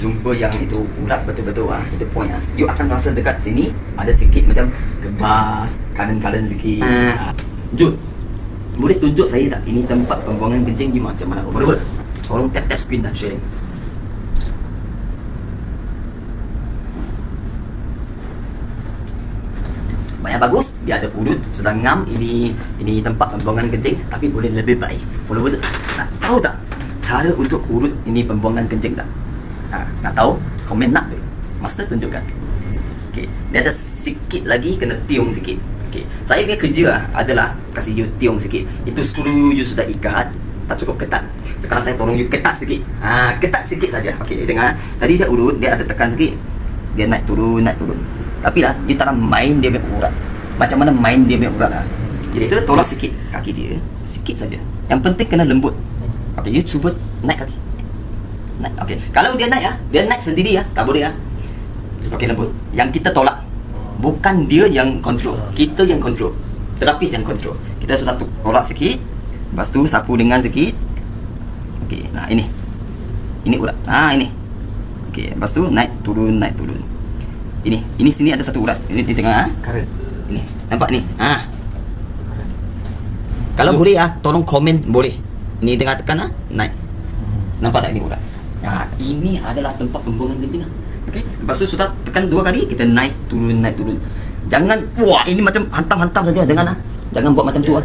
jumpa yang itu urat betul-betul itu point you akan rasa dekat sini ada sikit macam kebas, kanan-kanan sikit. Jun, boleh tunjuk saya tak ini tempat pembuangan kencing di macam mana? Boleh. Tolong tap screen dan sharing. Banyak bagus, dia ada urut sedang ngam. Ini tempat pembuangan kencing, tapi boleh lebih baik. Follower nak tahu tak cara untuk urut ini pembuangan kencing tak? Nak tahu? Komen nak dulu. Master tunjukkan. Okey, dia ada sikit lagi kena tiung sikit. Okey, saya punya kerja adalah kasih you tiung sikit. Itu skru you sudah ikat, tak cukup ketat. Sekarang saya tolong you ketat sikit. Ketat sikit saja. Okey, dengar. Tadi dia urut, dia ada tekan sikit. Dia naik turun. Tapi lah, you tak nak main dia punya urat. Macam mana main dia punya urat Jadi kita tolak sikit kaki dia, sikit saja. Yang penting kena lembut. Okey, you cuba naik kaki. Naik. Okey. Kalau dia naik dia naik sendiri tak boleh Okey, lembut. Yang kita tolak bukan dia yang kontrol, kita yang kontrol. Terapis yang kontrol. Kita sudah tolak sikit. Lepas tu sapu dengan sikit. Okey, nah ini. Ini urat. Ini. Okey, lepas tu naik turun. Ini sini ada satu urat. Ini di tengah Karet. Ini. Nampak ni? Kalau boleh tolong komen boleh. Ni tengah tekan naik. Nampak tak ini urat? Ini adalah tempat pembuangan kencing. Okey. Lepas tu sudah tekan 2 kali, kita naik turun. Jangan ini macam hantam saja. Jangan buat macam tu